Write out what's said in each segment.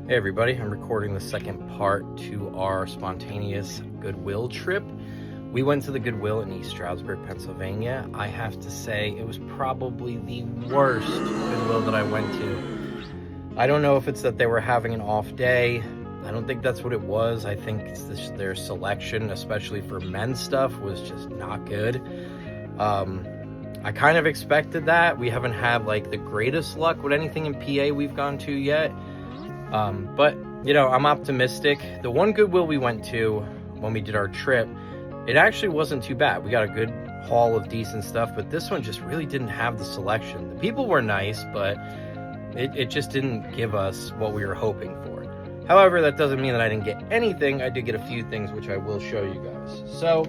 Hey everybody, I'm recording the second part to our spontaneous Goodwill trip. We went to the Goodwill in East Stroudsburg, Pennsylvania. I have to say it was probably the worst Goodwill that I went to. I don't know if it's that they were having an off day. I don't think that's what it was. I think it's their selection, especially for men's stuff, was just not good. I kind of expected that. We haven't had like the greatest luck with anything in PA we've gone to yet. But you know, I'm optimistic. The one Goodwill we went to when we did our trip, it actually wasn't too bad. We got a good haul of decent stuff, but this one just really didn't have the selection. The people were nice, but it just didn't give us what we were hoping for. However, that doesn't mean that I didn't get anything. I did get a few things, which I will show you guys. So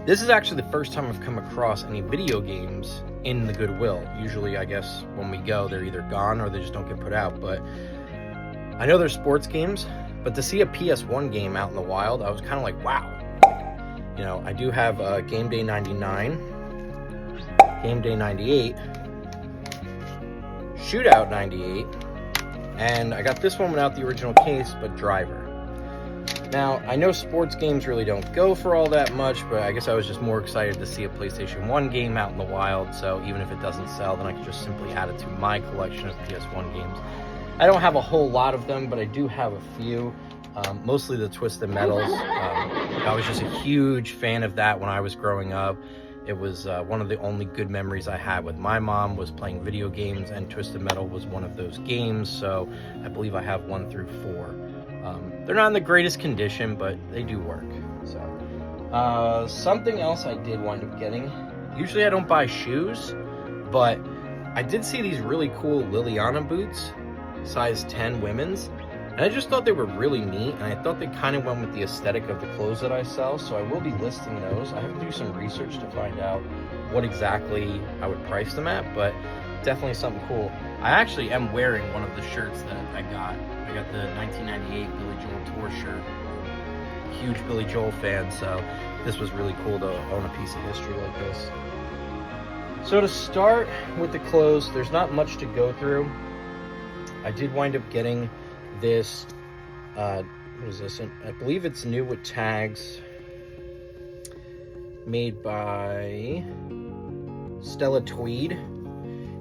this is actually the first time I've come across any video games in the Goodwill. Usually, I guess, when we go, they're either gone or they just don't get put out. But I know there's sports games, but to see a PS1 game out in the wild, I was kind of like, wow. You know, I do have Game Day 99, Game Day 98, Shootout 98, and I got this one without the original case, but Driver. Now, I know sports games really don't go for all that much, but I guess I was just more excited to see a PlayStation 1 game out in the wild, so even if it doesn't sell, then I can just simply add it to my collection of PS1 games. I don't have a whole lot of them, but I do have a few, mostly the Twisted Metals. I was just a huge fan of that when I was growing up. It was one of the only good memories I had with my mom was playing video games, and Twisted Metal was one of those games, so I believe I have 1 through 4. They're not in the greatest condition, but they do work. So, something else I did wind up getting. Usually I don't buy shoes, but I did see these really cool Liliana boots, size 10 women's, and I just thought they were really neat, and I thought they kind of went with the aesthetic of the clothes that I sell, so I will be listing those. I have to do some research to find out what exactly I would price them at, but definitely something cool. I actually am wearing one of the shirts that I got. I got the 1998 Billy Joel tour shirt. Huge Billy Joel fan, so this was really cool to own a piece of history like this. So to start with the clothes, there's not much to go through. I did wind up getting this, what is this? I believe it's new with tags, made by Stella Tweed.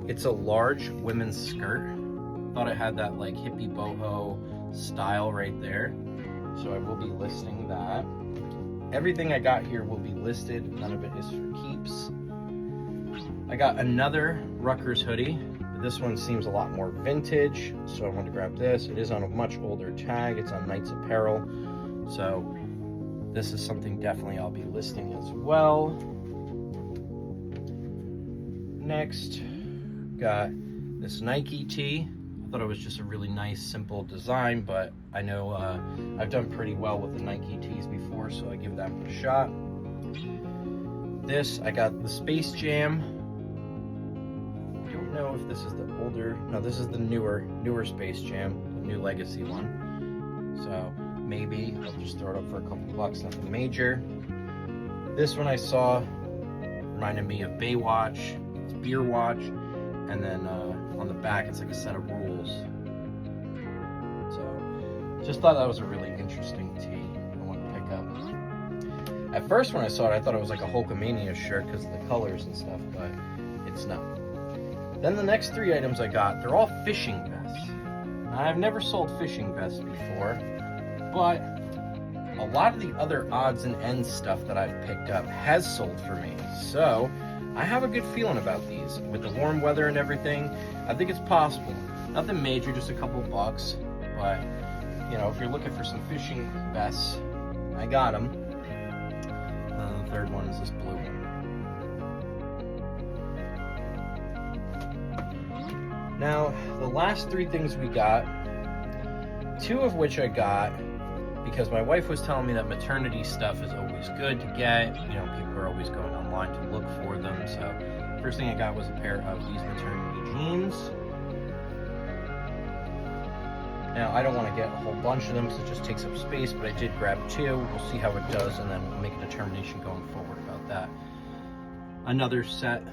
It's a large women's skirt. Thought it had that like hippie boho style right there. So I will be listing that. Everything I got here will be listed. None of it is for keeps. I got another Rutgers hoodie. This one seems a lot more vintage, so I wanted to grab this. It is on a much older tag. It's on Knights Apparel. So this is something definitely I'll be listing as well. Next, got this Nike tee. I thought it was just a really nice, simple design, but I know I've done pretty well with the Nike tees before, so I give that one a shot. This, I got the Space Jam. I don't know if this is the older, no, this is the newer Space Jam, the new Legacy one. So maybe I'll just throw it up for a couple bucks, nothing major. This one I saw reminded me of Baywatch. It's Beer Watch, and then on the back it's like a set of rules. So just thought that was a really interesting tee I want to pick up. At first when I saw it, I thought it was like a Hulkamania shirt because of the colors and stuff, but it's not. Then the next 3 items I got, they're all fishing vests. Now, I've never sold fishing vests before, but a lot of the other odds and ends stuff that I've picked up has sold for me. So I have a good feeling about these. With the warm weather and everything, I think it's possible. Nothing major, just a couple bucks. But, you know, if you're looking for some fishing vests, I got them. The third one is this blue one. Now, the last 3 things we got, 2 of which I got because my wife was telling me that maternity stuff is always good to get. You know, people are always going online to look for them. So, first thing I got was a pair of these maternity jeans. Now, I don't want to get a whole bunch of them because it just takes up space, but I did grab 2. We'll see how it does, and then we'll make a determination going forward about that. Another set.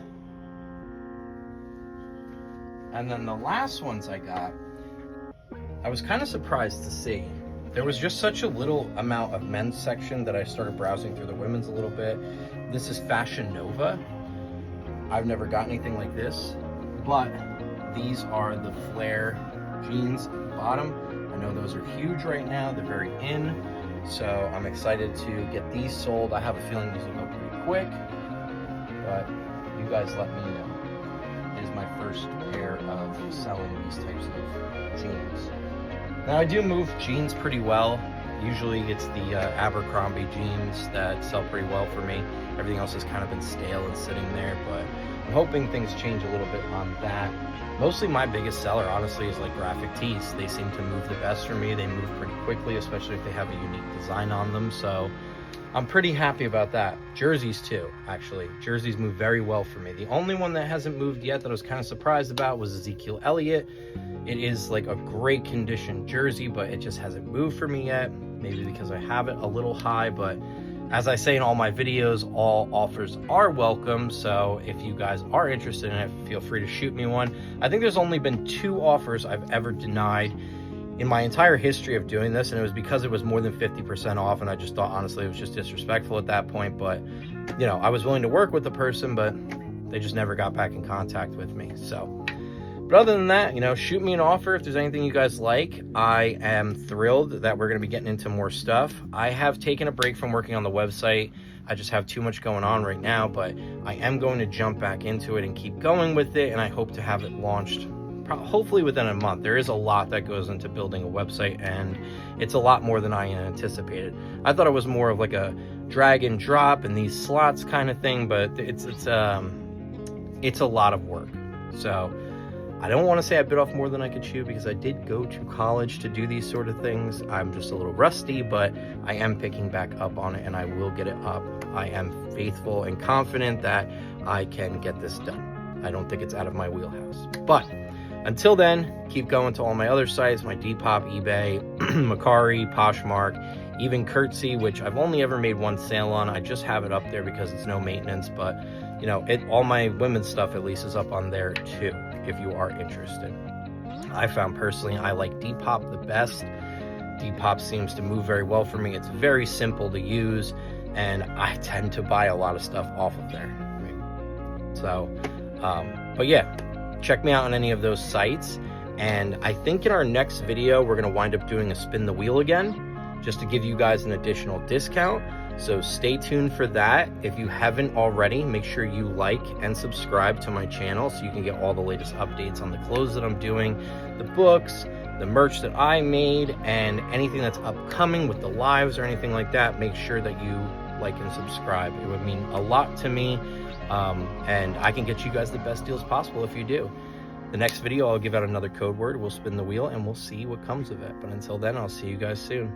And then the last ones I got I was kind of surprised to see there was just such a little amount of men's section that I started browsing through the women's a little bit. This is Fashion Nova. I've never got anything like this, but these are the flare jeans at the bottom. I know those are huge right now. They're very in. So I'm excited to get these sold. I have a feeling these will go pretty quick, but you guys let me know. It is my first pair of selling these types of jeans. Now I do move jeans pretty well. Usually it's the Abercrombie jeans that sell pretty well for me. Everything else has kind of been stale and sitting there, but I'm hoping things change a little bit on that. Mostly my biggest seller, honestly, is like graphic tees. They seem to move the best for me. They move pretty quickly, especially if they have a unique design on them. So I'm pretty happy about that. Jerseys too, actually. Jerseys move very well for me. The only one that hasn't moved yet that I was kind of surprised about was Ezekiel Elliott. It is like a great condition jersey, but it just hasn't moved for me yet. Maybe because I have it a little high, but as I say in all my videos, all offers are welcome. So if you guys are interested in it, feel free to shoot me one. I think there's only been 2 offers I've ever denied in my entire history of doing this, and it was because it was more than 50% off, and I just thought, honestly, it was just disrespectful at that point. But, you know, I was willing to work with the person, but they just never got back in contact with me. So, but other than that, you know, shoot me an offer if there's anything you guys like. I am thrilled that we're going to be getting into more stuff. I have taken a break from working on the website. I just have too much going on right now, but I am going to jump back into it and keep going with it, and I hope to have it launched hopefully within a month. There is a lot that goes into building a website, and it's a lot more than I anticipated. I thought it was more of like a drag and drop and these slots kind of thing, but it's a lot of work. So I don't want to say I bit off more than I could chew, because I did go to college to do these sort of things. I'm just a little rusty, but I am picking back up on it, and I will get it up. I am faithful and confident that I can get this done. I don't think it's out of my wheelhouse. But until then, keep going to all my other sites, my Depop, eBay, Mercari, Poshmark, even Curtsy, which I've only ever made one sale on. I just have it up there because it's no maintenance, but you know, all my women's stuff at least is up on there too, if you are interested. I found personally, I like Depop the best. Depop seems to move very well for me. It's very simple to use, and I tend to buy a lot of stuff off of there. So, but yeah, check me out on any of those sites. And I think in our next video, we're going to wind up doing a spin the wheel again, just to give you guys an additional discount. So stay tuned for that. If you haven't already, make sure you like and subscribe to my channel so you can get all the latest updates on the clothes that I'm doing, the books, the merch that I made, and anything that's upcoming with the lives or anything like that. Make sure that you like and subscribe. It would mean a lot to me, and I can get you guys the best deals possible if you do. The next video, I'll give out another code word, we'll spin the wheel, and we'll see what comes of it. But until then, I'll see you guys soon.